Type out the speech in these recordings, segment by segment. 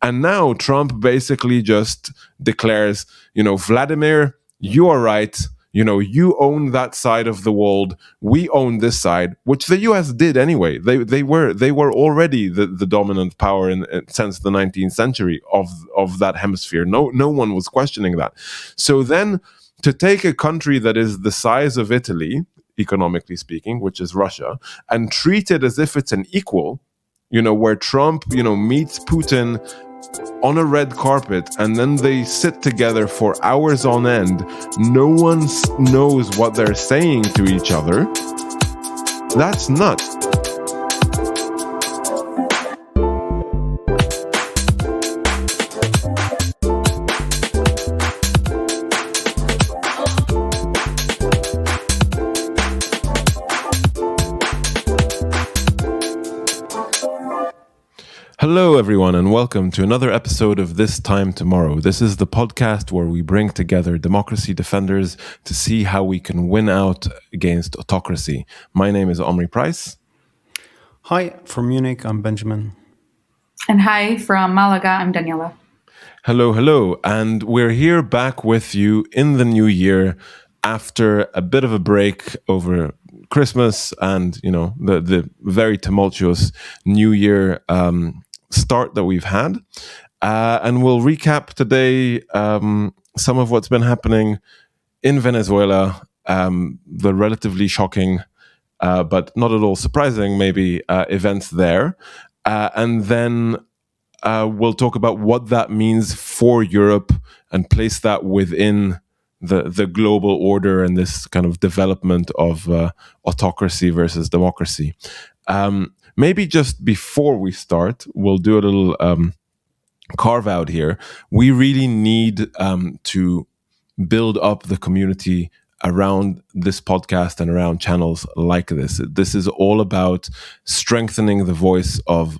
And now Trump basically just declares, Vladimir, you are right. You own that side of the world. We own this side, which the U.S. did anyway. They were already the dominant power since the 19th century of that hemisphere. No one was questioning that. So then, to take a country that is the size of Italy, economically speaking, which is Russia, and treat it as if it's an equal, where Trump, meets Putin on a red carpet, and then they sit together for hours on end. No one knows what they're saying to each other. That's nuts. Hello, everyone, and welcome to another episode of This Time Tomorrow. This is the podcast where we bring together democracy defenders to see how we can win out against autocracy. My name is Omri Price. Hi, from Munich, I'm Benjamin. And hi, from Malaga, I'm Daniela. Hello, and we're here back with you in the new year after a bit of a break over Christmas and, the very tumultuous New Year start that we've had, and we'll recap today some of what's been happening in Venezuela, the relatively shocking but not at all surprising maybe events there, and then we'll talk about what that means for Europe and place that within the global order and this kind of development of autocracy versus democracy. Maybe just before we start, we'll do a little carve out here. We really need to build up the community around this podcast and around channels like this. This is all about strengthening the voice of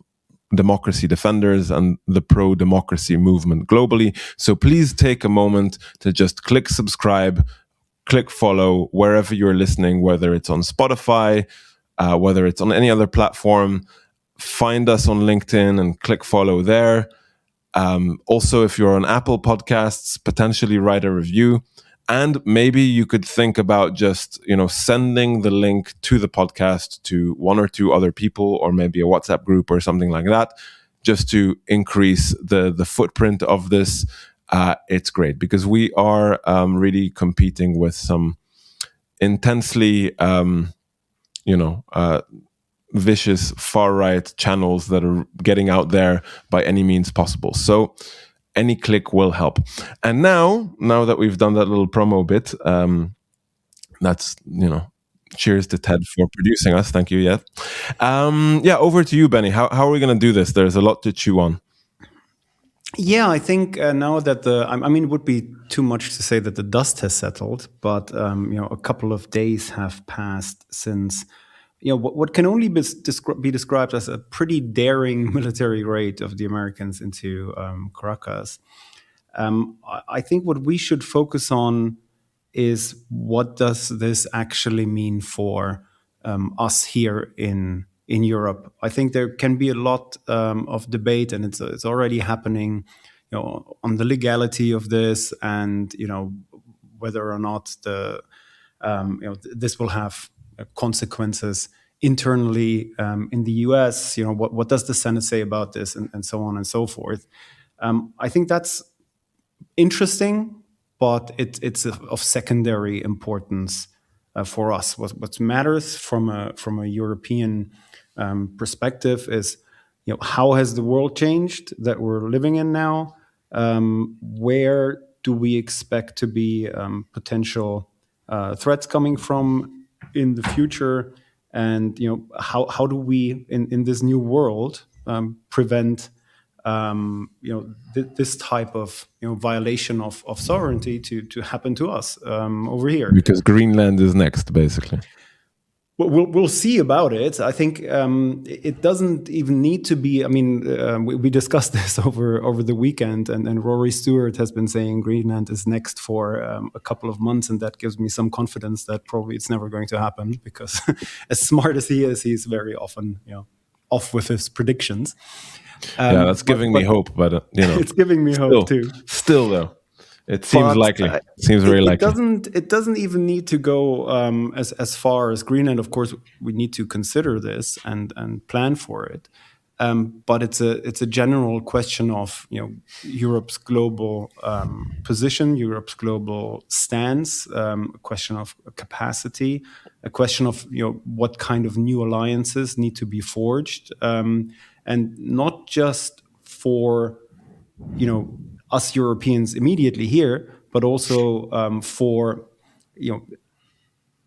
democracy defenders and the pro-democracy movement globally. So please take a moment to just click subscribe, click follow wherever you're listening, whether it's on Spotify, whether it's on any other platform. Find us on LinkedIn and click follow there. Also, if you're on Apple Podcasts, potentially write a review. And maybe you could think about just, sending the link to the podcast to one or two other people, or maybe a WhatsApp group or something like that, just to increase the footprint of this. It's great because we are really competing with some intensely vicious far-right channels that are getting out there by any means possible. So any click will help. And now that we've done that little promo bit, that's, cheers to Ted for producing us. Thank you, yeah. Over to you, Benny. How are we going to do this? There's a lot to chew on. Yeah, I think now that it would be too much to say that the dust has settled, but a couple of days have passed since what can only be described as a pretty daring military raid of the Americans into Caracas. I think what we should focus on is what does this actually mean for us here in Europe. I think there can be a lot of debate, and it's already happening, on the legality of this, and whether or not this will have consequences internally in the U.S. What does the Senate say about this, and so on and so forth. I think that's interesting, but it's of secondary importance for us. What matters from a European perspective is, how has the world changed that we're living in now? Where do we expect to be potential threats coming from in the future? And how do we in this new world prevent this type of violation of sovereignty to happen to us over here? Because Greenland is next, basically. We'll see about it. I think it doesn't even need to be. We discussed this over the weekend, and Rory Stewart has been saying Greenland is next for a couple of months, and that gives me some confidence that probably it's never going to happen, because as smart as he is, he's very often off with his predictions. Yeah, that's giving me hope, but it's giving me hope too. Still, though, it seems likely. Seems very likely. It doesn't even need to go as far as Greenland. Of course, we need to consider this and plan for it. But it's a general question of Europe's global position, Europe's global stance, a question of capacity, a question of what kind of new alliances need to be forged, and not just for us Europeans immediately here, but also for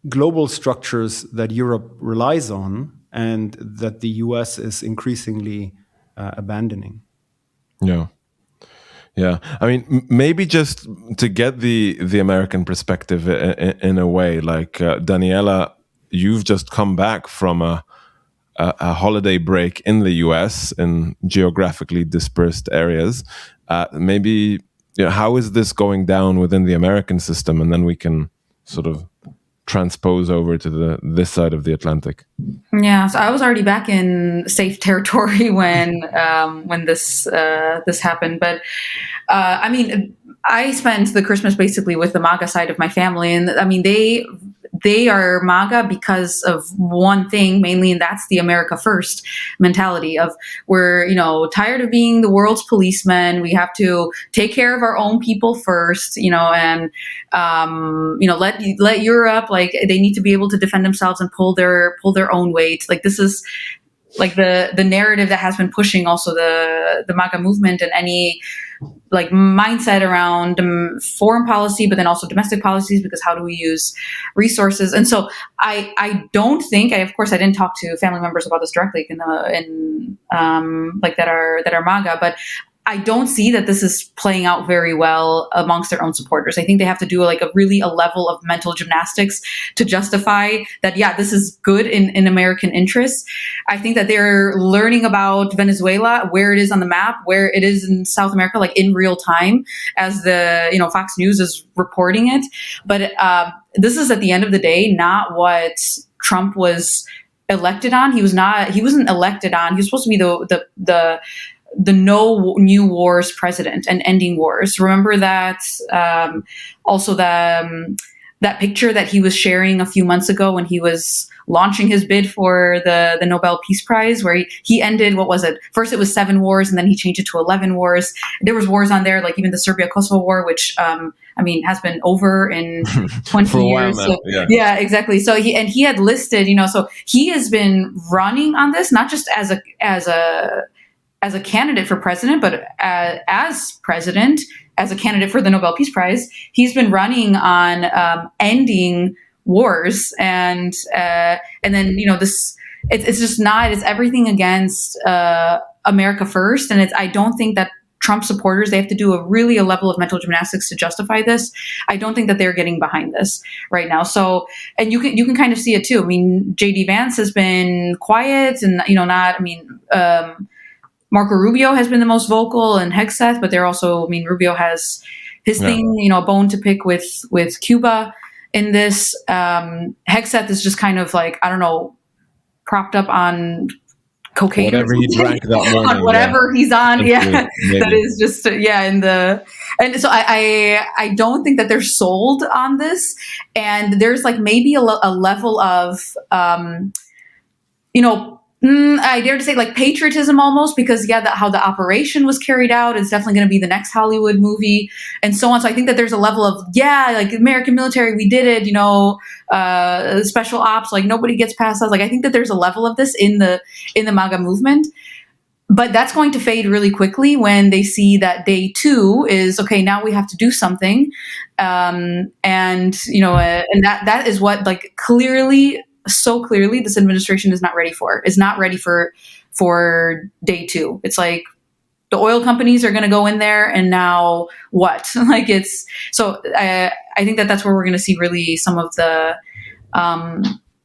global structures that Europe relies on and that the US is increasingly abandoning. Yeah. I mean, maybe just to get the American perspective in a way, like Daniela, you've just come back from a holiday break in the US in geographically dispersed areas. Maybe how is this going down within the American system, and then we can sort of transpose over to this side of the Atlantic. Yeah, so I was already back in safe territory when this happened. But I mean, I spent the Christmas basically with the MAGA side of my family, and I mean they are MAGA because of one thing mainly, and that's the America First mentality of we're tired of being the world's policemen. We have to take care of our own people first, and let Europe, like, they need to be able to defend themselves and pull their own weight. Like, this is like the narrative that has been pushing also the MAGA movement and any like mindset around foreign policy, but then also domestic policies, because how do we use resources? And so I don't think, of course, I didn't talk to family members about this directly like that are MAGA, but I don't see that this is playing out very well amongst their own supporters. I think they have to do a level of mental gymnastics to justify that, yeah, this is good in American interests. I think that they're learning about Venezuela, where it is on the map, where it is in South America, like in real time, as the Fox News is reporting it. But this is, at the end of the day, not what Trump was elected on. He wasn't elected on. He was supposed to be the no new wars president and ending wars. Remember that also that picture that he was sharing a few months ago when he was launching his bid for the Nobel Peace Prize, where he ended, what was it? First it was 7 wars, and then he changed it to 11 wars. There was wars on there, like even the Serbia-Kosovo war, which has been over in 20 years. So, yeah, exactly. So he had listed, so he has been running on this, not just as a candidate for president, but as president, as a candidate for the Nobel Peace Prize. He's been running on ending wars, and then this it's just not. It's everything against America first, and I don't think that Trump supporters, they have to do a level of mental gymnastics to justify this. I don't think that they're getting behind this right now. So, and you can kind of see it too. I mean, J.D. Vance has been quiet and not. I mean. Marco Rubio has been the most vocal, and Hegseth, but they're also, Rubio has his thing, a bone to pick with Cuba in this. Hegseth is just kind of like, I don't know, propped up on cocaine. Whatever he drank that morning. On whatever he's on. Maybe. That is just, and so I don't think that they're sold on this. And there's like maybe a level of, I dare to say like patriotism almost, because how the operation was carried out is definitely going to be the next Hollywood movie and so on. So I think that there's a level of, like American military, we did it, special ops, like nobody gets past us. Like, I think that there's a level of this in the MAGA movement, but that's going to fade really quickly when they see that day 2 is, okay, now we have to do something. And that is what, like, so clearly this administration is not ready for day 2. It's like the oil companies are going to go in there, and now what? Like, it's so I think that that's where we're going to see really some of the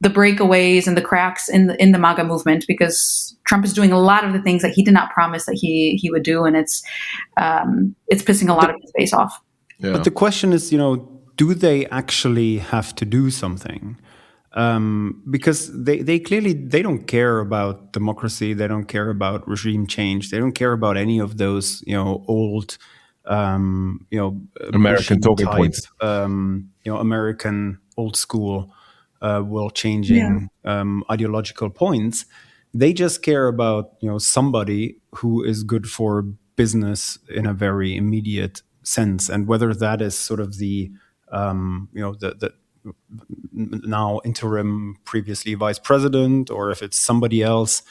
breakaways and the cracks in the MAGA movement, because Trump is doing a lot of the things that he did not promise that he would do, and it's pissing a lot of his base off. Yeah. But the question is, do they actually have to do something? because they clearly they don't care about democracy, they don't care about regime change, they don't care about any of those old American bullshit talking type points. American old school world Yeah. changing ideological points. They just care about somebody who is good for business in a very immediate sense, and whether that is sort of the the now interim, previously vice president, or if it's somebody else,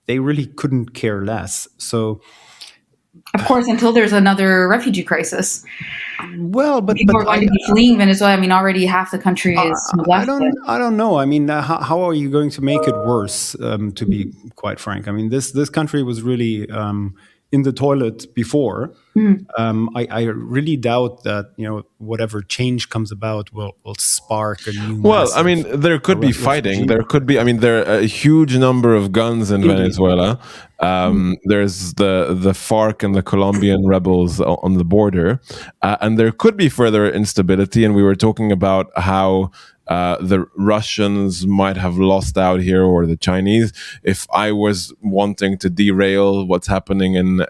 they really couldn't care less. So, Of course, until there's another refugee crisis. well, People are going to be fleeing Venezuela. I mean, already half the country is left. I don't know. I mean, how are you going to make it worse? To be quite frank, I mean, this country was really in the toilet before. I really doubt that whatever change comes about will spark a new. Well, I mean, massive there could be fighting. There could be. I mean, there are a huge number of guns in Venezuela. There's the FARC and the Colombian rebels on the border, and there could be further instability. And we were talking about how the Russians might have lost out here, or the Chinese. If I was wanting to derail what's happening in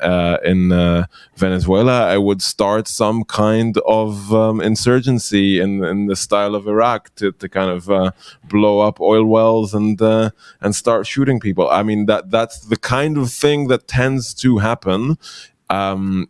Venezuela, I would start some kind of insurgency in the style of Iraq to kind of blow up oil wells and start shooting people. I mean, that's the kind of thing that tends to happen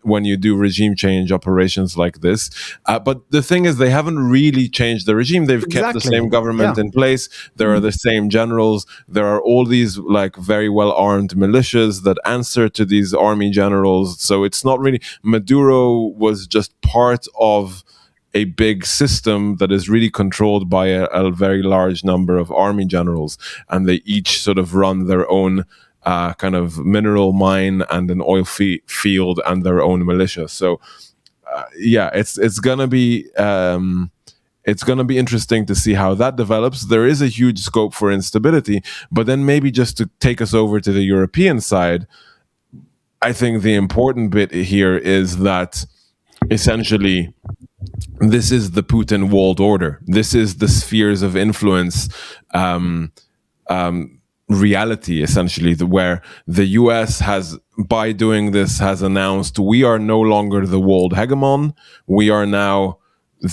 when you do regime change operations like this. But the thing is, they haven't really changed the regime. They've kept the same government in place. There are the same generals. There are all these like very well armed militias that answer to these army generals. So it's not really, Maduro was just part of a big system that is really controlled by a very large number of army generals, and they each sort of run their own kind of mineral mine and an oil field and their own militia. So it's gonna be interesting to see how that develops. There is a huge scope for instability, but then maybe just to take us over to the European side, I think the important bit here is that essentially this is the Putin world order. This is the spheres of influence reality, essentially, where the US has, by doing this, has announced we are no longer the world hegemon. We are now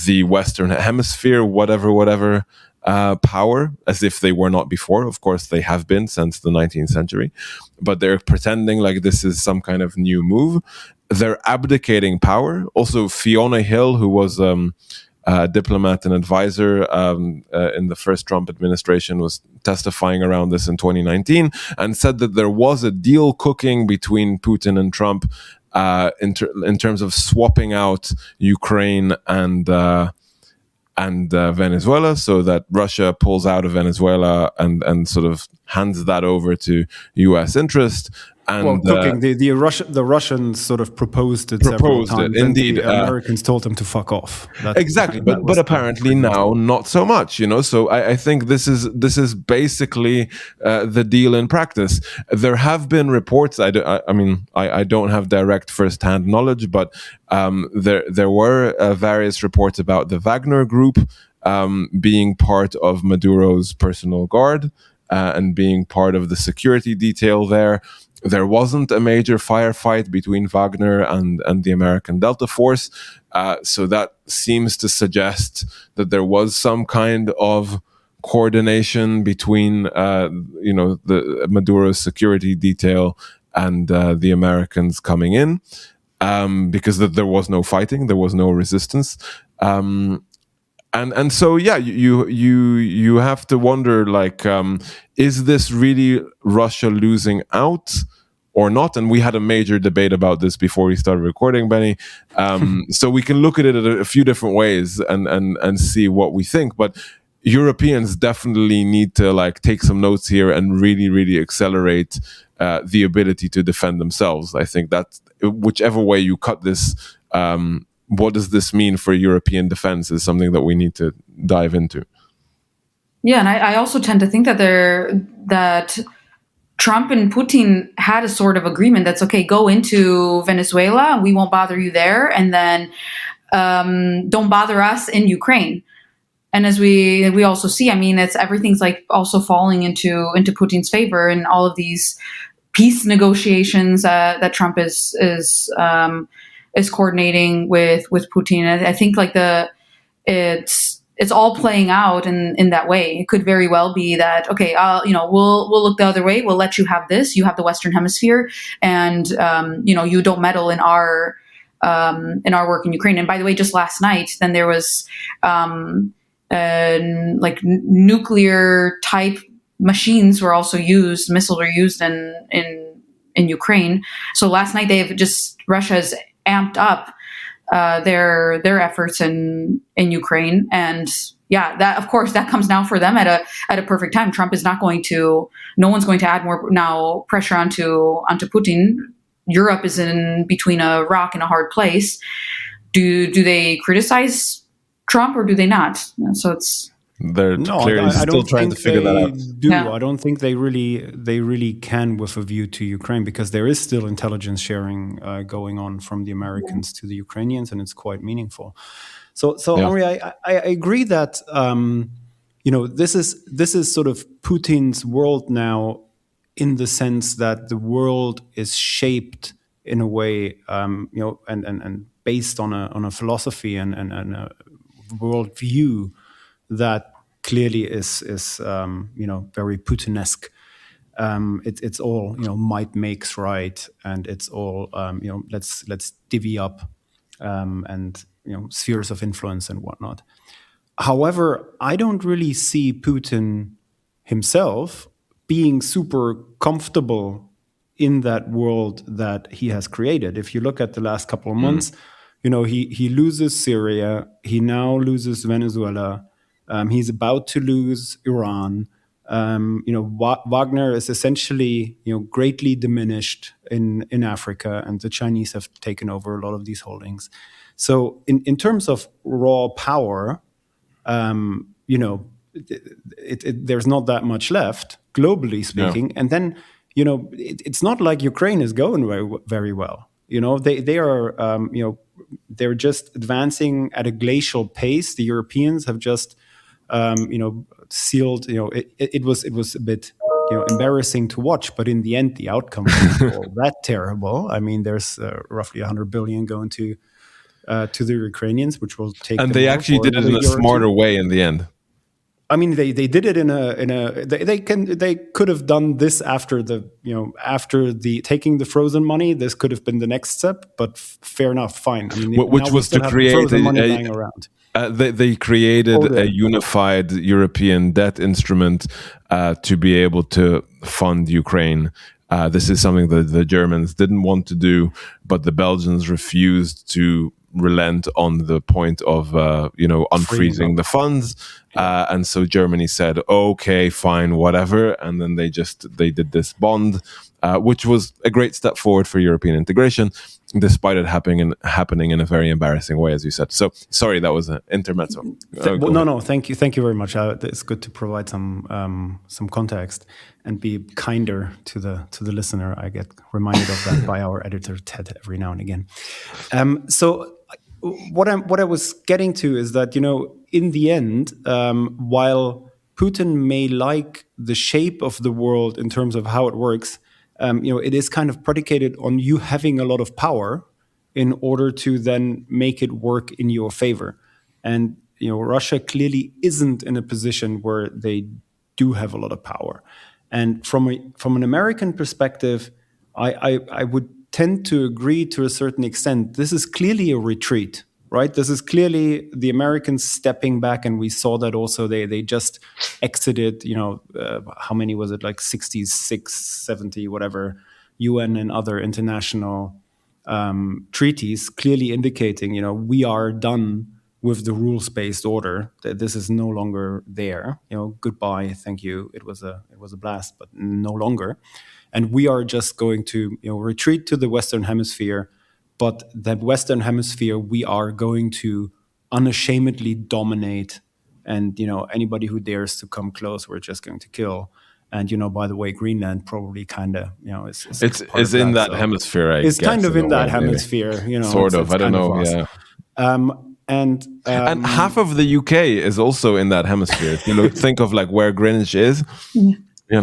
the Western Hemisphere, whatever power, as if they were not before. Of course, they have been since the 19th century, but they're pretending like this is some kind of new move. They're abdicating power. Also, Fiona Hill, who was diplomat and advisor in the first Trump administration, was testifying around this in 2019 and said that there was a deal cooking between Putin and Trump in terms of swapping out Ukraine and Venezuela, so that Russia pulls out of Venezuela and sort of hands that over to U.S. interest. And cooking, the Russians sort of proposed it several times. Indeed, the Americans told them to fuck off. Exactly, but apparently now not so much. So I think this is basically the deal in practice. There have been reports. I don't have direct first-hand knowledge, but there were various reports about the Wagner Group being part of Maduro's personal guard and being part of the security detail there. There wasn't a major firefight between Wagner and the American Delta Force. So that seems to suggest that there was some kind of coordination between, the Maduro's security detail and the Americans coming in, because there was no fighting, there was no resistance. And so you have to wonder, like, is this really Russia losing out or not? And we had a major debate about this before we started recording, Benny. So we can look at it a few different ways and see what we think. But Europeans definitely need to take some notes here and really, really accelerate the ability to defend themselves. I think that whichever way you cut this, what does this mean for European defense is something that we need to dive into. Yeah, and I also tend to think that that Trump and Putin had a sort of agreement that's okay, go into Venezuela, we won't bother you there, and then don't bother us in Ukraine. and as we also see, I mean, it's everything's like also falling into Putin's favor in all of these peace negotiations that Trump is coordinating with Putin. And I think like it's all playing out in that way. It could very well be that, okay, we'll look the other way. We'll let you have this. You have the Western Hemisphere, and you don't meddle in our work in Ukraine. And by the way, just last night, then there was like nuclear type machines were also used. Missiles were used in Ukraine. So last night Russia has amped up their efforts in Ukraine, and yeah, that of course that comes now for them at a perfect time. Trump is not going to. No one's going to add more now pressure onto Putin. Europe is in between a rock and a hard place. Do they criticize Trump or do they not? So they're clearly still trying to figure that out. I don't think they really can with a view to Ukraine, because there is still intelligence sharing going on from the Americans to the Ukrainians, and it's quite meaningful. So Omri, I agree that this is sort of Putin's world now, in the sense that the world is shaped in a way, and based on a philosophy and a worldview that clearly is very Putinesque. It's all might makes right, and it's all let's divvy up and spheres of influence and whatnot. However, I don't really see Putin himself being super comfortable in that world that he has created. If you look at the last couple of months, he loses Syria, he now loses Venezuela, he's about to lose Iran. Wagner is essentially greatly diminished in Africa, and the Chinese have taken over a lot of these holdings. So in terms of raw power, there's not that much left, globally speaking. No. And then it's not like Ukraine is going very, very well. They are they're just advancing at a glacial pace. The Europeans have just sealed. It was a bit embarrassing to watch, but in the end, the outcome was all that terrible. I mean, there's roughly 100 billion going to the Ukrainians, which will take. And they actually did it in a smarter way in the end. I mean, they did it they could have done this after the taking the frozen money. This could have been the next step, but fair enough, fine. I mean, which was to create they created a unified European debt instrument to be able to fund Ukraine. This is something that the Germans didn't want to do, but the Belgians refused to relent on the point of unfreezing the funds, and so Germany said, okay, fine, whatever, and then they did this bond, which was a great step forward for European integration, despite it happening in a very embarrassing way, as you said. So sorry, that was an intermezzo. No, thank you very much. It's good to provide some context and be kinder to the listener. I get reminded of that by our editor Ted every now and again. So what I was getting to is that in the end, while Putin may like the shape of the world in terms of how it works, it is kind of predicated on you having a lot of power in order to then make it work in your favor. And Russia clearly isn't in a position where they do have a lot of power. And from an American perspective, I would tend to agree to a certain extent. This is clearly a retreat, right? This is clearly the Americans stepping back, and we saw that also. They just exited, how many was it, like 66, 70, whatever, UN and other international treaties, clearly indicating, we are done with the rules-based order. That this is no longer there. Goodbye, thank you. It was a blast, but no longer. And we are just going to retreat to the Western Hemisphere. But that Western Hemisphere, we are going to unashamedly dominate. And anybody who dares to come close, we're just going to kill. And by the way, Greenland probably kind of it's in that hemisphere. It's kind of in that hemisphere. Sort of. I don't know. Yeah. And half of the UK is also in that hemisphere. If you think of like where Greenwich is.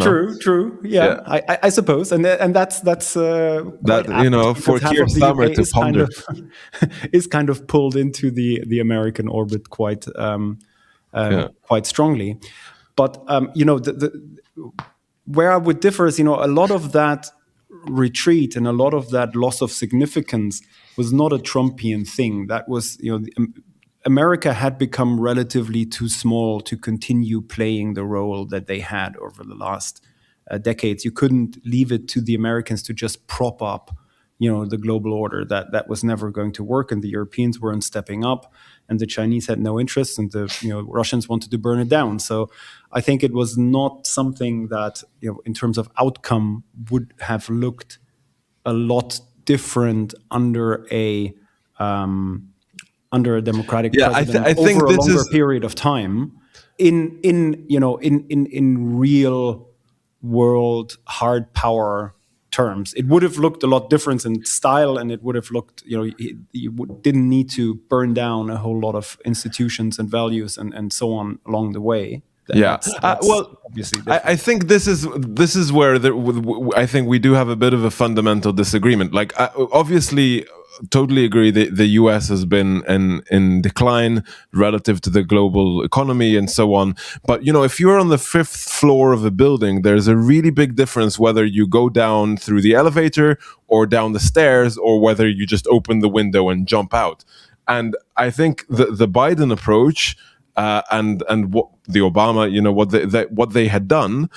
True. Yeah. I suppose, and that's that for Keir Starmer to ponder is kind of pulled into the American orbit quite strongly. But where I would differ is, a lot of that retreat and a lot of that loss of significance was not a Trumpian thing. That was, America had become relatively too small to continue playing the role that they had over the last decades. You couldn't leave it to the Americans to just prop up, the global order. That was never going to work, and the Europeans weren't stepping up, and the Chinese had no interest, and the Russians wanted to burn it down. So I think it was not something that, in terms of outcome, would have looked a lot different under a democratic president I think over a longer is period of time in real world hard power terms. It would have looked a lot different in style, and it would have looked, you didn't need to burn down a whole lot of institutions and values and so on along the way. That's obviously I think this is where I think we do have a bit of a fundamental disagreement. Like, obviously, totally agree that the US has been in decline relative to the global economy and so on. But, if you're on the 5th floor of a building, there's a really big difference whether you go down through the elevator or down the stairs, or whether you just open the window and jump out. And I think the Biden approach and what the Obama, what they had done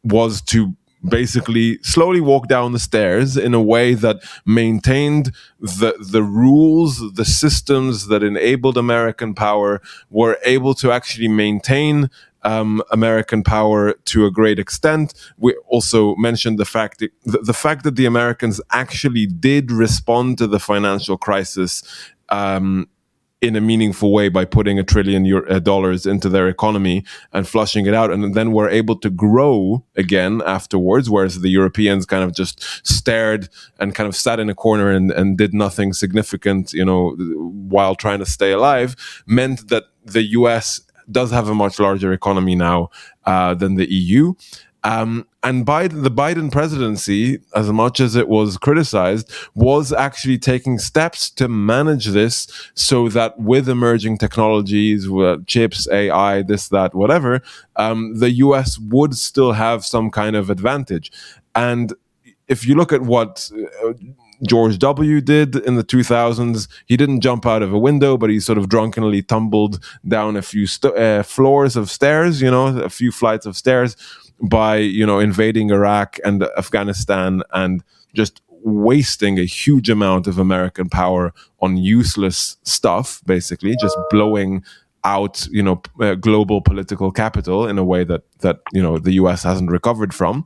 was to basically slowly walk down the stairs in a way that maintained the rules, the systems that enabled American power, were able to actually maintain American power to a great extent. We also mentioned the fact that the Americans actually did respond to the financial crisis in a meaningful way by putting $1 trillion into their economy and flushing it out, and then were able to grow again afterwards, whereas the Europeans kind of just stared and kind of sat in a corner and did nothing significant, while trying to stay alive, meant that the US does have a much larger economy now than the EU. And the Biden presidency, as much as it was criticized, was actually taking steps to manage this so that with emerging technologies, chips, AI, this, that, whatever, the US would still have some kind of advantage. And if you look at what George W. did in the 2000s, he didn't jump out of a window, but he sort of drunkenly tumbled down a few floors of stairs, a few flights of stairs, by invading Iraq and Afghanistan and just wasting a huge amount of American power on useless stuff, basically just blowing out global political capital in a way that the US hasn't recovered from.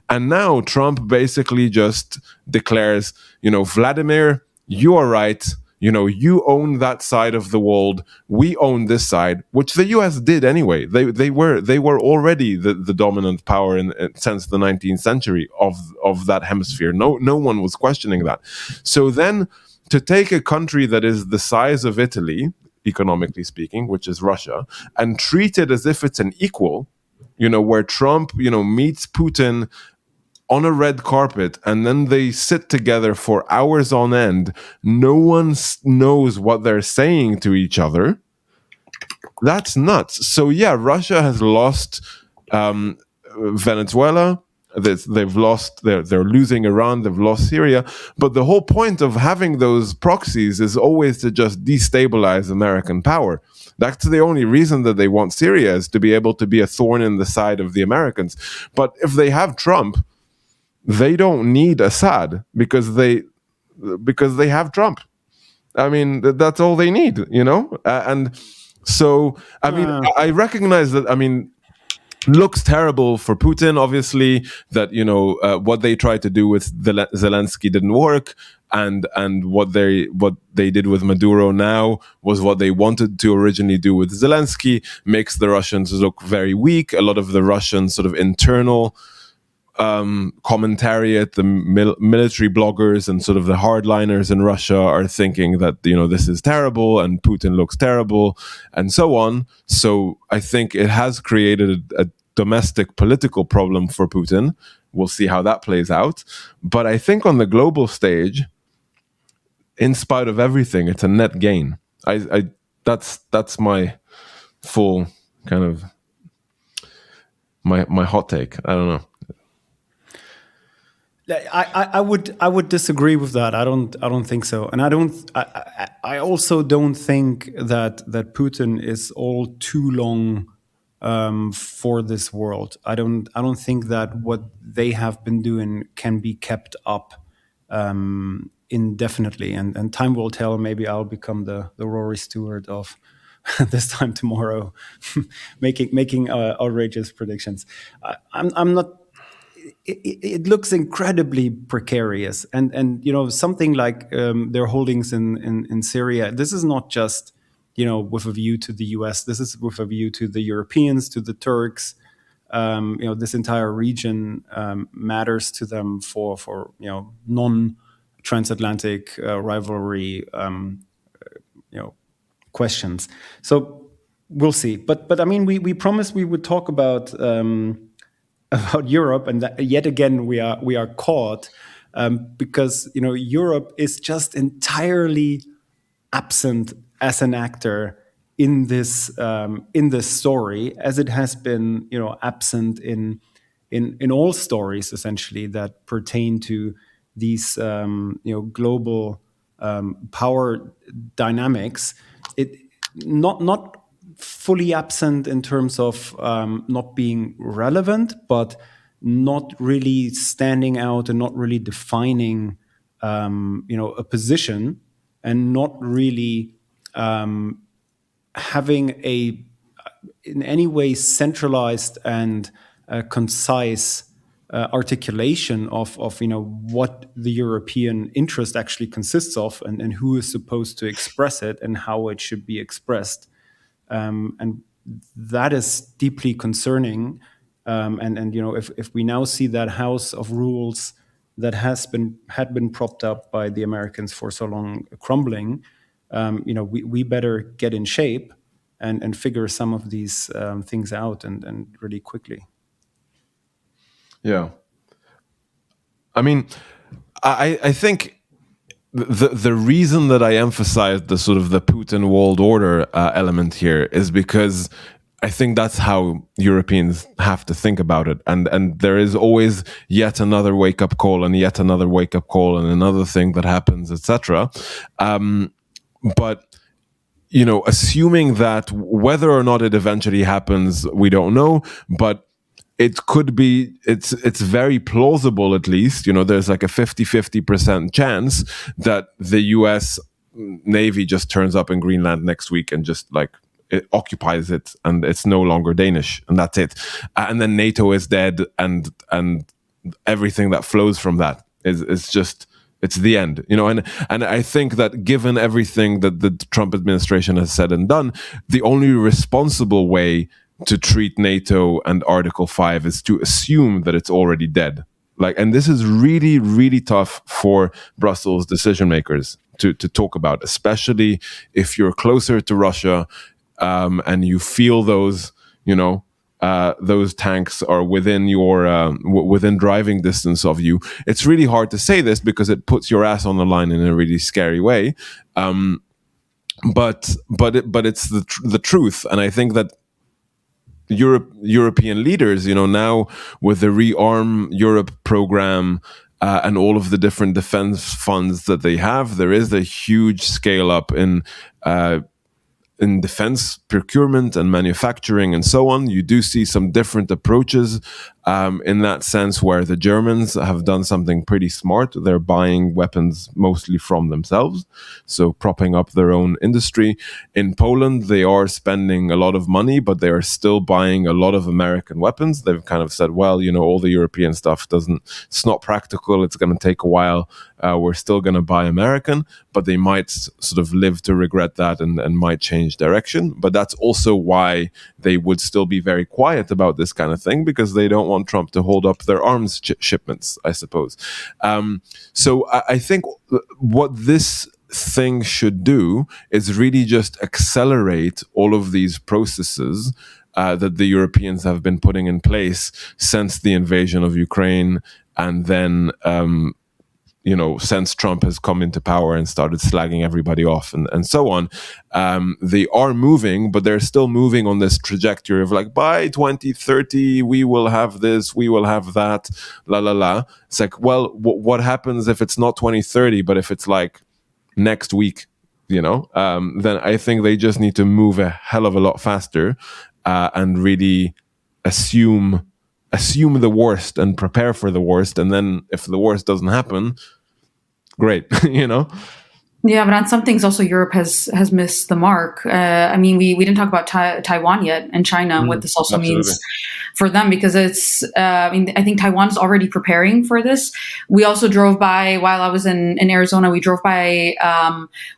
And now Trump basically just declares, Vladimir, you are right. You own that side of the world. We own this side, which the U.S. did anyway. They were already the dominant power since the 19th century of that hemisphere. No one was questioning that. So then, to take a country that is the size of Italy, economically speaking, which is Russia, and treat it as if it's an equal, where Trump, meets Putin on a red carpet, and then they sit together for hours on end. No one knows what they're saying to each other. That's nuts. So yeah, Russia has lost Venezuela. They've lost. They're losing Iran. They've lost Syria. But the whole point of having those proxies is always to just destabilize American power. That's the only reason that they want Syria, is to be able to be a thorn in the side of the Americans. But if they have Trump, they don't need Assad because they have Trump. I mean, that's all they need, and so I recognize that. Looks terrible for Putin, obviously, that what they tried to do with Zelensky didn't work, and what they did with Maduro now was what they wanted to originally do with Zelensky. Makes the Russians look very weak. A lot of the Russian sort of internal commentariat, the military bloggers, and sort of the hardliners in Russia are thinking that, this is terrible and Putin looks terrible and so on. So I think it has created a domestic political problem for Putin. We'll see how that plays out. But I think on the global stage, in spite of everything, it's a net gain. That's my full kind of my hot take. I don't know. I would disagree with that. I don't think so, and I also don't think that Putin is all too long for this world. I don't think that what they have been doing can be kept up indefinitely, and time will tell. Maybe I'll become the Rory Stewart of this time tomorrow, making outrageous predictions. I'm not. It looks incredibly precarious, and something like their holdings in Syria. This is not just with a view to the U.S. This is with a view to the Europeans, to the Turks. This entire region matters to them for non-transatlantic rivalry questions. So we'll see. But I mean, we promised we would talk about Europe, and that, yet again we are caught because Europe is just entirely absent as an actor in this story, as it has been absent in all stories essentially that pertain to these global power dynamics. It not fully absent in terms of not being relevant, but not really standing out and not really defining a position, and not really having in any way centralized and concise articulation of what the European interest actually consists of, and who is supposed to express it and how it should be expressed. And that is deeply concerning. And if we now see that house of rules that had been propped up by the Americans for so long crumbling, we better get in shape and figure some of these things out and really quickly. Yeah, I mean, I think the reason that I emphasized the sort of the Putin world order element here is because I think that's how Europeans have to think about it, and there is always yet another wake up call and yet another wake up call and another thing that happens, etc. But assuming that whether or not it eventually happens, we don't know, but it could be, it's very plausible, at least, there's like a 50% chance that the US Navy just turns up in Greenland next week and just like it occupies it, and it's no longer Danish, and that's it. And then NATO is dead, and everything that flows from that is just, it's the end, and I think that given everything that the Trump administration has said and done, the only responsible way to treat NATO and Article 5 is to assume that it's already dead. And this is really, really tough for Brussels decision makers to talk about, especially if you're closer to Russia, and you feel those tanks are within your within driving distance of you. It's really hard to say this because it puts your ass on the line in a really scary way. But it's the truth, and I think that European leaders, now with the Rearm Europe program and all of the different defense funds that they have, there is a huge scale up in defense procurement and manufacturing and so on. You do see some different approaches in that sense, where the Germans have done something pretty smart. They're buying weapons mostly from themselves, so propping up their own industry. In Poland, they are spending a lot of money, but they are still buying a lot of American weapons. They've kind of said, well, all the European stuff it's not practical, it's going to take a while. We're still going to buy American, but they might sort of live to regret that and might change direction. But that's also why they would still be very quiet about this kind of thing, because they don't want want Trump to hold up their arms shipments, I suppose. So I think what this thing should do is really just accelerate all of these processes that the Europeans have been putting in place since the invasion of Ukraine, and then since Trump has come into power and started slagging everybody off and so on. They are moving, but they're still moving on this trajectory of like, by 2030, we will have this, we will have that, la, la, la. It's like, well, what happens if it's not 2030, but if it's like next week, then I think they just need to move a hell of a lot faster and really assume the worst and prepare for the worst, and then if the worst doesn't happen, great. Yeah, but on some things also Europe has missed the mark. We didn't talk about Taiwan yet, and China, and what this also means for them, because it's, I think Taiwan's already preparing for this. We also drove by, while I was in Arizona, we drove by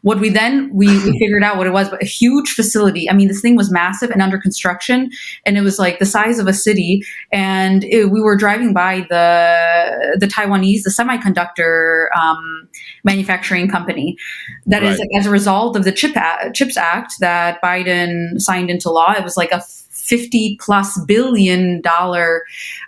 what we figured out what it was, but a huge facility. I mean, this thing was massive and under construction, and it was like the size of a city. And we were driving by the Taiwanese, the semiconductor manufacturing company. That is, as a result of the CHIPS Act that Biden signed into law. It was like a $50+ billion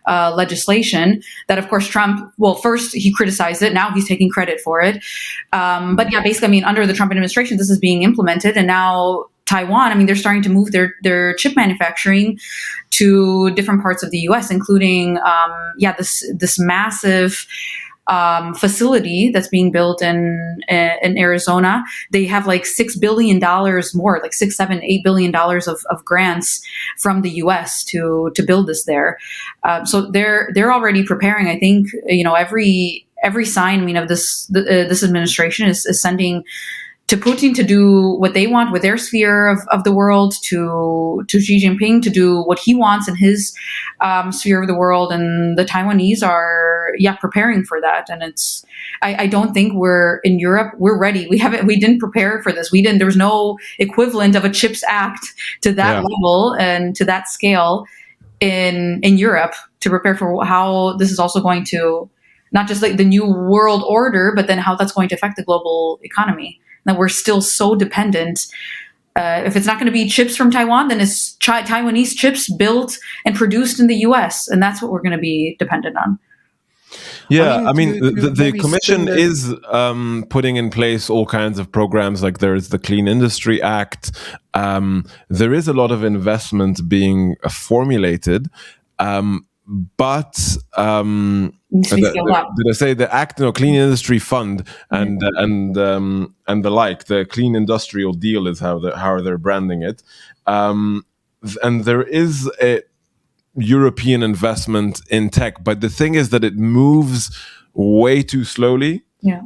legislation that, of course, Trump, well, first he criticized it. Now he's taking credit for it. But yeah, basically, under the Trump administration, this is being implemented. And now Taiwan, they're starting to move their chip manufacturing to different parts of the U.S., including, this massive facility that's being built in Arizona. They have like $6 billion more, like $6, $7, $8 billion of grants from the U.S. to build this there. So they're already preparing. I think every sign of this administration is sending to Putin to do what they want with their sphere of the world, to Xi Jinping to do what he wants in his sphere of the world, and the Taiwanese are preparing for that. And it's I don't think we're in Europe. We're ready. We didn't prepare for this. There was no equivalent of a CHIPS Act to that level and to that scale in Europe to prepare for how this is also going to not just like the new world order, but then how that's going to affect the global economy. That we're still so dependent. If it's not going to be chips from Taiwan, then it's Taiwanese chips built and produced in the U.S., and that's what we're going to be dependent on. Yeah, the Commission is putting in place all kinds of programs. Like there is the Clean Industry Act. There is a lot of investment being formulated. But did I say the Act, Clean Industry Fund and the like, the Clean Industrial Deal is how they're branding it, and there is a European investment in tech, but the thing is that it moves way too slowly. Yeah.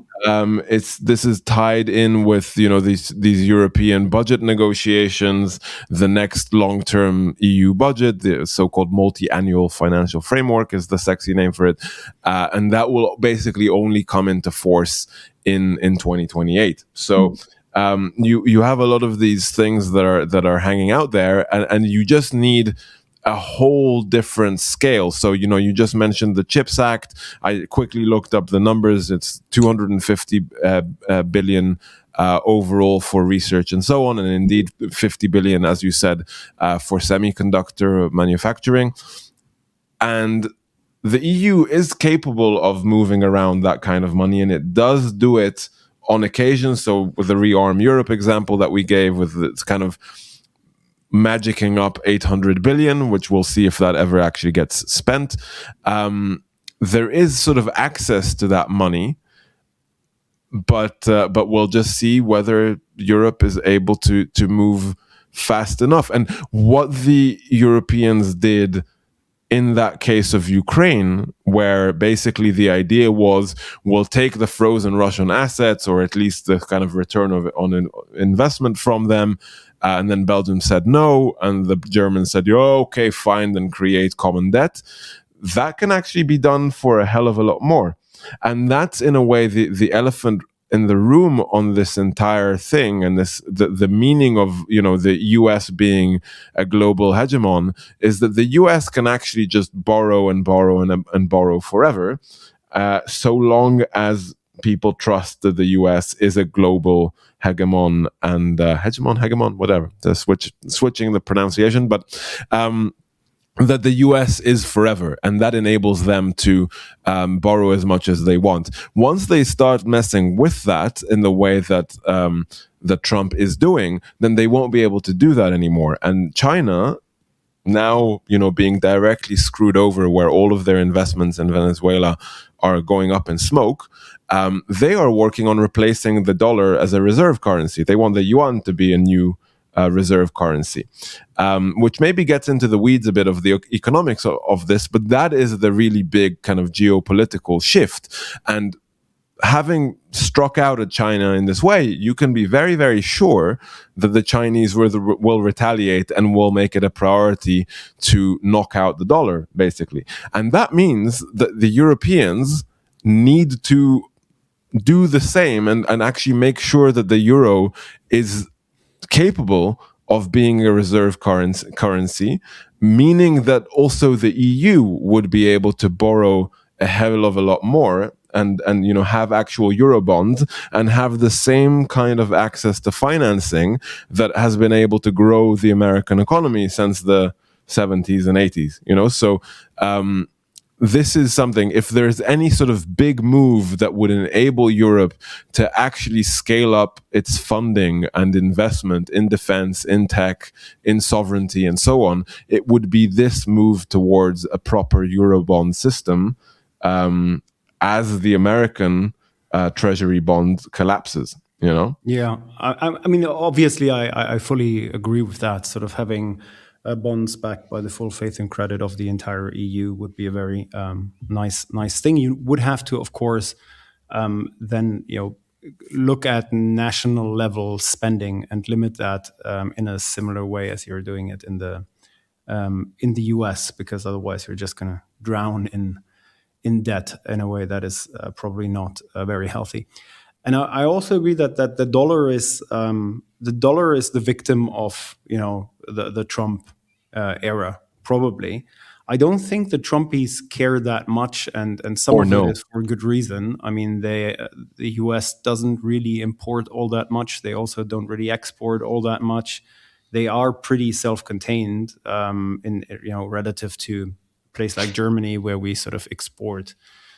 This is tied in with these European budget negotiations, the next long-term EU budget, the so-called multi-annual financial framework is the sexy name for it, and that will basically only come into force in 2028. So you have a lot of these things that are hanging out there, and you just need a whole different scale. So, you just mentioned the CHIPS Act. I quickly looked up the numbers. It's 250 billion overall for research and so on. And indeed, 50 billion, as you said, for semiconductor manufacturing. And the EU is capable of moving around that kind of money, and it does do it on occasion. So with the Rearm Europe example that we gave, with its kind of magicking up 800 billion, which we'll see if that ever actually gets spent. There is sort of access to that money, but we'll just see whether Europe is able to move fast enough. And what the Europeans did in that case of Ukraine, where basically the idea was, we'll take the frozen Russian assets, or at least the kind of return on an investment from them, and then Belgium said no, and the Germans said, okay, fine, then create common debt. That can actually be done for a hell of a lot more. And that's, in a way, the elephant in the room on this entire thing, and the meaning of the US being a global hegemon is that the US can actually just borrow and borrow and borrow forever, so long as people trust that the US is a global hegemon and hegemon, whatever. Switching the pronunciation, but that the US is forever, and that enables them to borrow as much as they want. Once they start messing with that in the way that that Trump is doing, then they won't be able to do that anymore. And China, now being directly screwed over, where all of their investments in Venezuela are going up in smoke, they are working on replacing the dollar as a reserve currency. They want the yuan to be a new reserve currency, which maybe gets into the weeds a bit of the economics of this, but that is the really big kind of geopolitical shift. And having struck out at China in this way, you can be very, very sure that the Chinese will retaliate and will make it a priority to knock out the dollar, basically. And that means that the Europeans need to do the same and actually make sure that the euro is capable of being a reserve currency, meaning that also the EU would be able to borrow a hell of a lot more and have actual Eurobonds and have the same kind of access to financing that has been able to grow the American economy since the 70s and 80s. So this is something, if there's any sort of big move that would enable Europe to actually scale up its funding and investment in defense, in tech, in sovereignty, and so on, it would be this move towards a proper Eurobond system, as the American treasury bond collapses. Yeah, I mean, obviously, I fully agree with that. Sort of having bonds backed by the full faith and credit of the entire EU would be a very nice thing. You would have to, of course, then look at national level spending and limit that in a similar way as you're doing it in the US, because otherwise you're just going to drown in debt in a way that is probably not very healthy. And I also agree that the dollar is the victim of the Trump era, probably. I don't think the Trumpies care that much, and some of it is for good reason. I mean, the US doesn't really import all that much. They also don't really export all that much. They are pretty self-contained in relative to a place like Germany, where we sort of export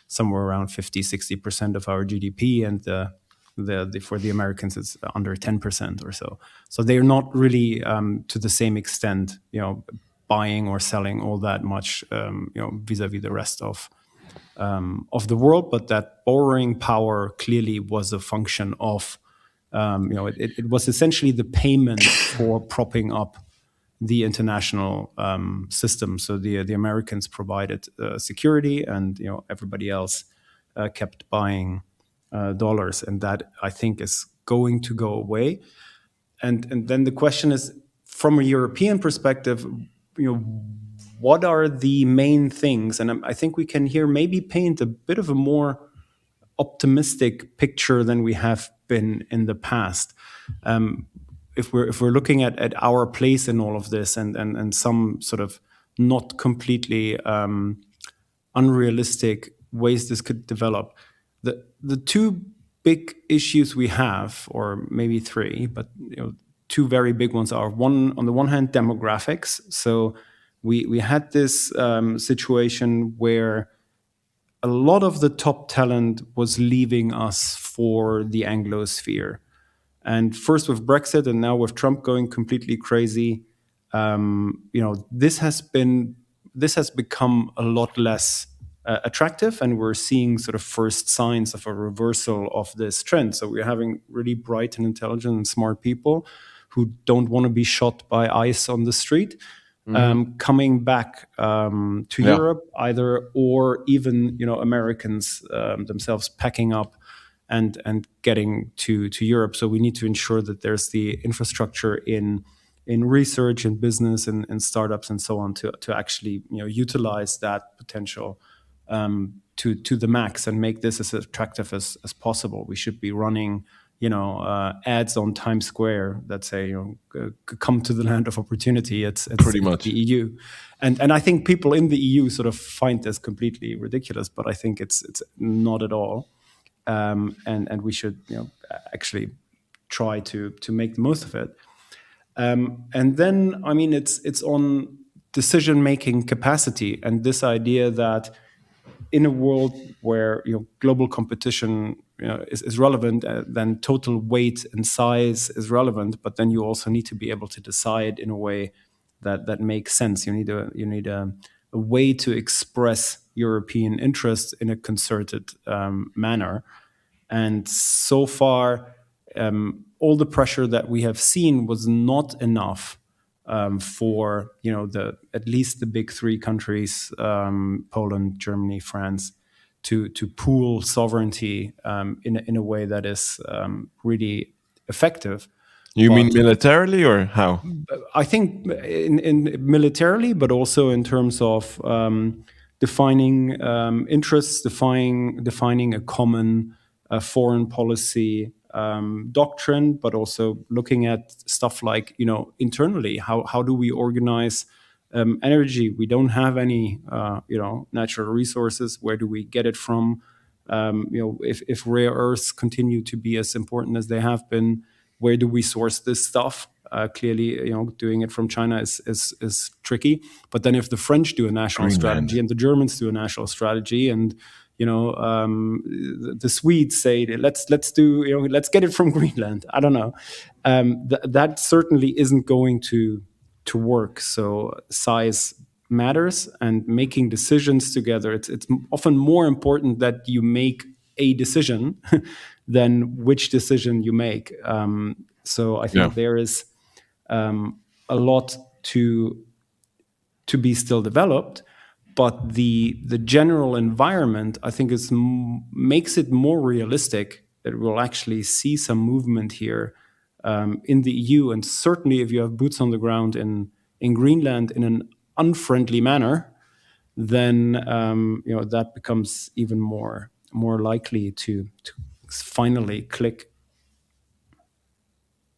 somewhere around 50-60% of our GDP, and for the Americans it's under 10% or so. So they're not really to the same extent, buying or selling all that much, vis-a-vis the rest of the world. But that borrowing power clearly was a function of, it was essentially the payment for propping up the international system. So the Americans provided security, and everybody else kept buying dollars, and that I think is going to go away. And then the question is, from a European perspective, what are the main things? And I think we can here maybe paint a bit of a more optimistic picture than we have been in the past. If we're looking at our place in all of this, and some sort of not completely unrealistic ways this could develop, the two big issues we have, or maybe three, but two very big ones are, one, on the one hand, demographics. So we had this situation where a lot of the top talent was leaving us for the Anglosphere. And first with Brexit, and now with Trump going completely crazy, this has become a lot less attractive, and we're seeing sort of first signs of a reversal of this trend. So we're having really bright and intelligent and smart people who don't want to be shot by ICE on the street, coming back to Europe either, or even Americans themselves packing up and getting to Europe. So we need to ensure that there's the infrastructure in research and business and startups and so on to actually utilize that potential to the max and make this as attractive as possible. We should be running, ads on Times Square that say, come to the land of opportunity. It's Pretty much. the EU, and I think people in the EU sort of find this completely ridiculous, but I think it's not at all, and we should actually try to make the most of it. And then, I mean, it's on decision-making capacity and this idea that in a world where global competition is relevant, then total weight and size is relevant. But then you also need to be able to decide in a way that makes sense. You need a way to express European interests in a concerted manner. And so far, all the pressure that we have seen was not enough for at least the big three countries, Poland, Germany, France, to pool sovereignty in a way that is really effective. You mean militarily or how? I think in militarily, but also in terms of defining interests, defining a common foreign policy doctrine, but also looking at stuff like, internally, how do we organize energy? We don't have any, natural resources. Where do we get it from? If rare earths continue to be as important as they have been, where do we source this stuff? Clearly, doing it from China is tricky. But then if the French do a national strategy and the Germans do a national strategy, and the Swedes say let's get it from Greenland. I don't know. That certainly isn't going to work. So size matters, and making decisions together. It's often more important that you make a decision than which decision you make. So I think there is a lot to be still developed. But the general environment, I think, makes it more realistic that we'll actually see some movement here in the EU. And certainly, if you have boots on the ground in Greenland in an unfriendly manner, then that becomes even more likely to finally click.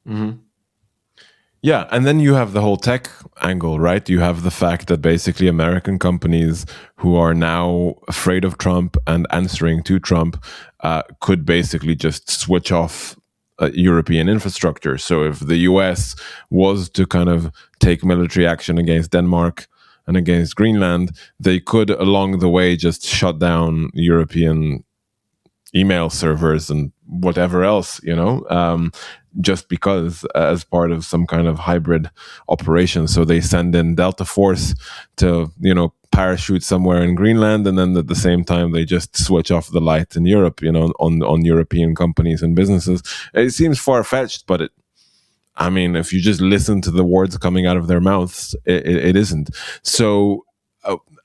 Mm-hmm. Yeah, and then you have the whole tech angle, right? You have the fact that basically American companies who are now afraid of Trump and answering to Trump could basically just switch off European infrastructure. So if the US was to kind of take military action against Denmark and against Greenland, they could along the way just shut down European email servers and whatever else, just because as part of some kind of hybrid operation. So they send in Delta Force to, parachute somewhere in Greenland, and then at the same time they just switch off the light in Europe, on European companies and businesses. It seems far-fetched, but if you just listen to the words coming out of their mouths, it isn't. So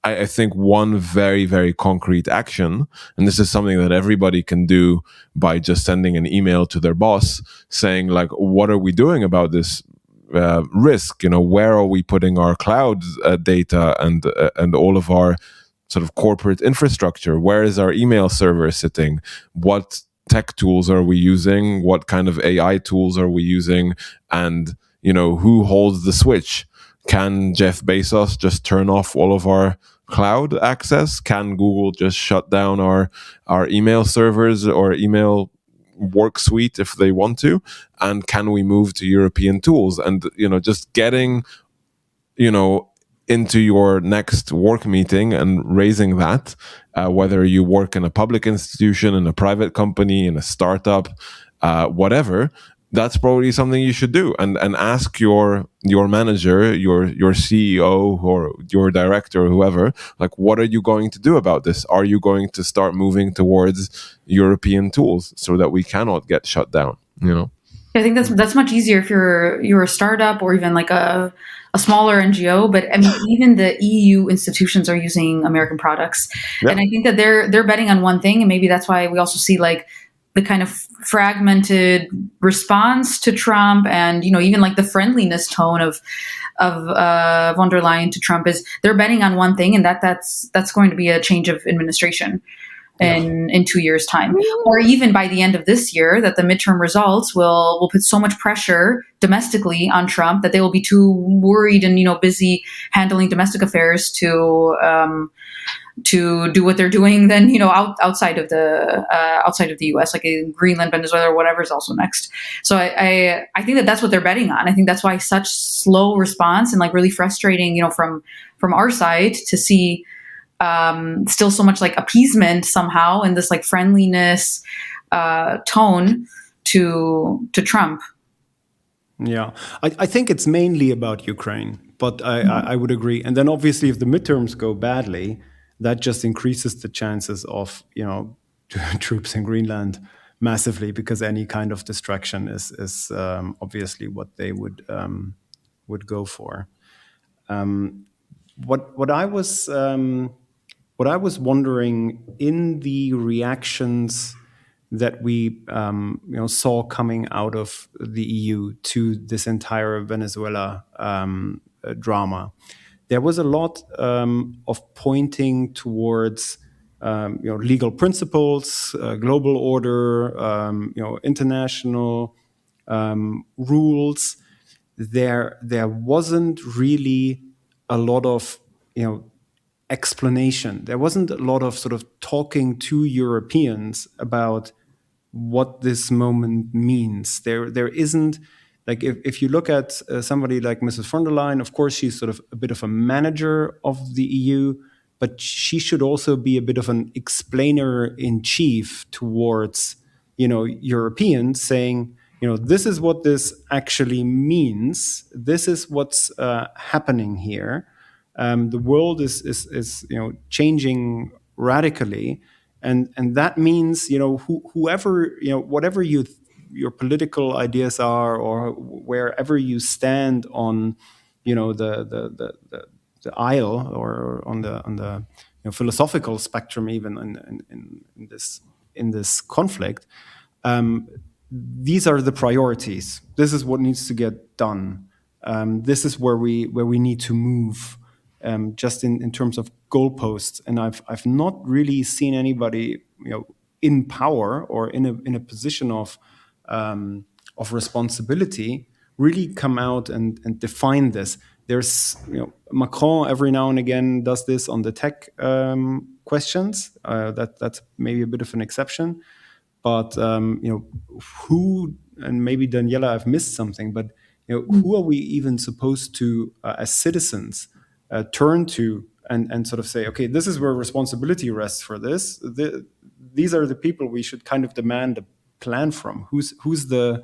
I think one very, very concrete action, and this is something that everybody can do by just sending an email to their boss saying, like, what are we doing about this risk? Where are we putting our cloud data and all of our sort of corporate infrastructure? Where is our email server sitting? What tech tools are we using? What kind of AI tools are we using? And, who holds the switch? Can Jeff Bezos just turn off all of our cloud access? Can Google just shut down our email servers or email work suite if they want to? And can we move to European tools? And, just getting, into your next work meeting and raising that, whether you work in a public institution, in a private company, in a startup, whatever, that's probably something you should do, and ask your manager, your CEO or your director or whoever, like, what are you going to do about this? Are you going to start moving towards European tools so that we cannot get shut down? I think that's much easier if you're a startup or even like a smaller NGO. But even the EU institutions are using American products, and I think that they're betting on one thing, and maybe that's why we also see like the kind of fragmented response to Trump, and even like the friendliness tone of von der Leyen to Trump is they're betting on one thing, and that's going to be a change of administration in 2 years' time, or even by the end of this year, that the midterm results will put so much pressure domestically on Trump that they will be too worried and busy handling domestic affairs to do what they're doing then outside of the U.S., like in Greenland, Venezuela, or whatever is also next. So I think that's what they're betting on. I think that's why such slow response and like really frustrating from our side to see still so much like appeasement somehow and this like friendliness tone to Trump. Yeah, I think it's mainly about Ukraine, but I would agree. And then obviously if the midterms go badly, that just increases the chances of troops in Greenland massively, because any kind of distraction is obviously what they would go for. What I was wondering in the reactions that we saw coming out of the EU to this entire Venezuela drama, there was a lot of pointing towards legal principles, global order, international rules. There wasn't really a lot of explanation. There wasn't a lot of sort of talking to Europeans about what this moment means. There isn't, like, if you look at somebody like Mrs. von der Leyen, of course she's sort of a bit of a manager of the EU, but she should also be a bit of an explainer in chief towards Europeans, saying this is what this actually means. This is what's happening here. The world is changing radically, and that means whoever whatever your political ideas are, or wherever you stand on the aisle, or on the philosophical spectrum, even in this conflict, these are the priorities. This is what needs to get done. This is where we need to move. Just in terms of goalposts, and I've not really seen anybody in power or in a position of responsibility really come out and define this. There's Macron every now and again does this on the tech questions. That's maybe a bit of an exception, but who, and maybe Daniela, I've missed something, but who are we even supposed to as citizens turn to and sort of say, okay, this is where responsibility rests for this. These are the people we should kind of demand a plan from. Who's that?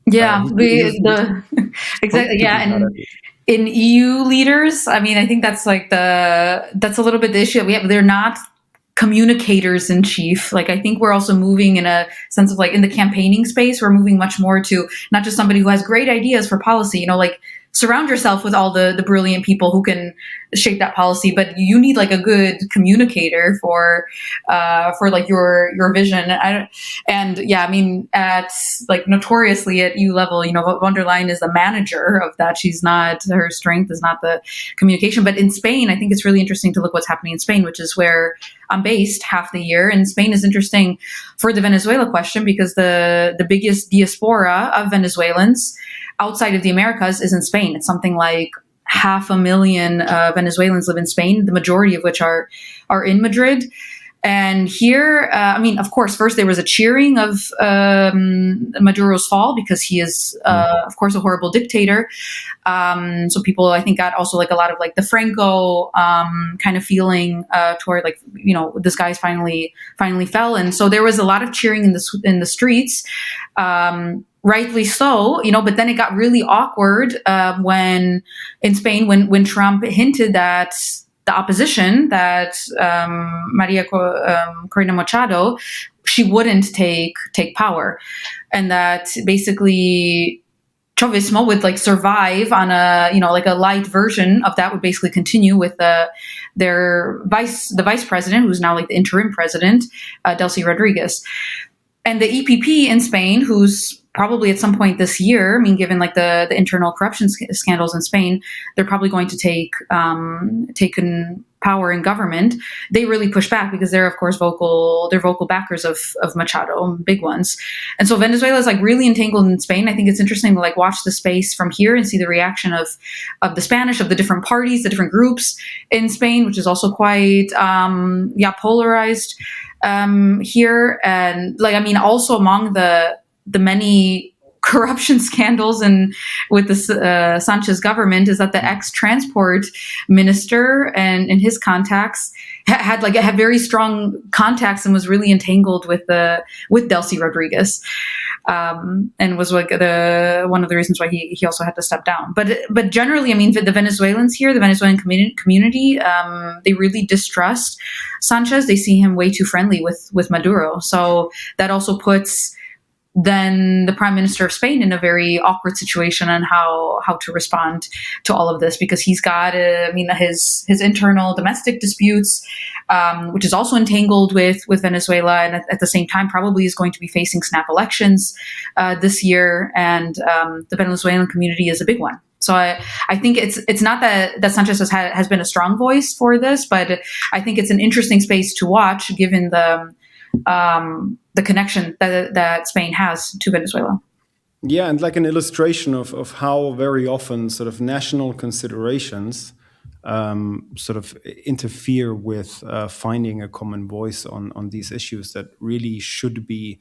Yeah, exactly. Yeah, and in EU leaders, I mean, I think that's a little bit the issue. They're not communicators in chief. Like, I think we're also moving in a sense of like in the campaigning space, we're moving much more to not just somebody who has great ideas for policy, like surround yourself with all the brilliant people who can shape that policy, but you need like a good communicator for like your vision. At like notoriously at EU level, von der Leyen is the manager of that. Her strength is not the communication. But in Spain, I think it's really interesting to look what's happening in Spain, which is where I'm based half the year. And Spain is interesting for the Venezuela question because the biggest diaspora of Venezuelans outside of the Americas is in Spain. It's something like 500,000 Venezuelans live in Spain, the majority of which are in Madrid. And here, of course, first there was a cheering of Maduro's fall because he is, of course, a horrible dictator. So people, I think, got also like a lot of like the Franco kind of feeling toward like, this guy's finally fell. And so there was a lot of cheering in the streets. Rightly so, but then it got really awkward when in Spain, when Trump hinted that the opposition, that Maria Corina Machado, she wouldn't take power, and that basically Chavismo would like survive on a like a light version of that, would basically continue with the vice president, who's now like the interim president, Delcy Rodriguez. And the EPP in Spain, who's probably at some point this year, I mean, given like the internal corruption scandals in Spain, they're probably going to take power in government. They really push back because they're, of course, vocal backers of Machado, big ones. And so Venezuela is like really entangled in Spain. I think it's interesting to like watch the space from here and see the reaction of the Spanish, of the different parties, the different groups in Spain, which is also quite polarized here. And like, I mean, also among the many corruption scandals and with the Sanchez government is that the ex-transport minister and his contacts had very strong contacts and was really entangled with Delcy Rodriguez, and was like one of the reasons why he also had to step down. But generally, I mean, the Venezuelans here, the Venezuelan community, they really distrust Sanchez. They see him way too friendly with Maduro. So that also puts then the Prime Minister of Spain in a very awkward situation on how to respond to all of this, because he's got his internal domestic disputes, which is also entangled with Venezuela, and at the same time probably is going to be facing snap elections this year, and the Venezuelan community is a big one. So I think it's not that Sanchez has been a strong voice for this, but I think it's an interesting space to watch given the connection that Spain has to Venezuela. Yeah, and like an illustration of how very often sort of national considerations sort of interfere with finding a common voice on these issues that really should be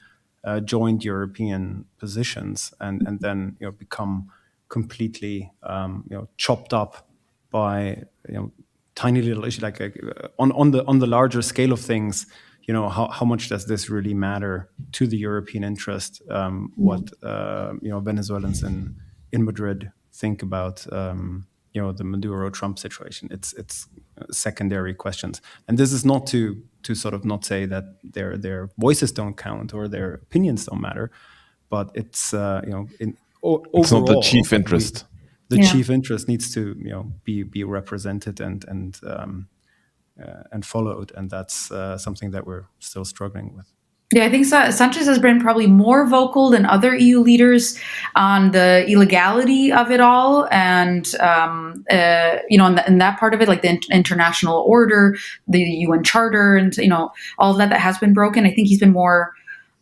joint European positions, and then become completely chopped up by tiny little issues like on the larger scale of things. How much does this really matter to the European interest? What Venezuelans in Madrid think about the Maduro-Trump situation? It's secondary questions, and this is not to sort of not say that their voices don't count or their opinions don't matter, but it's overall, it's not the chief interest. The chief interest needs to be represented and followed, and that's something that we're still struggling with. Yeah, I think Sanchez has been probably more vocal than other EU leaders on the illegality of it all, and in that part of it, like the international order, the UN Charter, and all of that has been broken. I think he's been more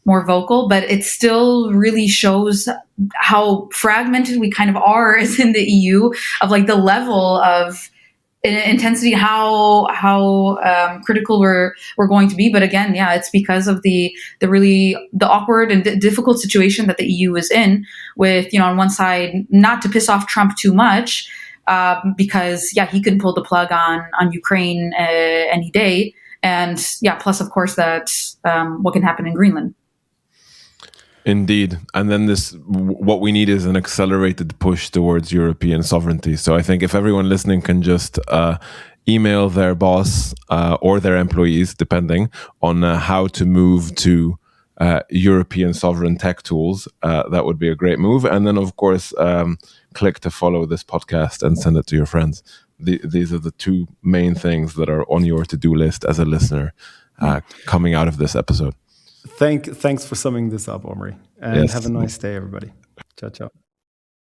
vocal, but it still really shows how fragmented we kind of are as in the EU, of like the level of intensity, how critical we're going to be. But again, it's because of the awkward and difficult situation that the EU is in, with on one side not to piss off Trump too much, because he can pull the plug on Ukraine any day, and plus of course that what can happen in Greenland. Indeed. And then what we need is an accelerated push towards European sovereignty. So I think if everyone listening can just email their boss or their employees, depending on how to move to European sovereign tech tools, that would be a great move. And then, of course, click to follow this podcast and send it to your friends. These are the two main things that are on your to-do list as a listener coming out of this episode. Thanks for summing this up, Omri. And have a nice day, everybody. Ciao, ciao.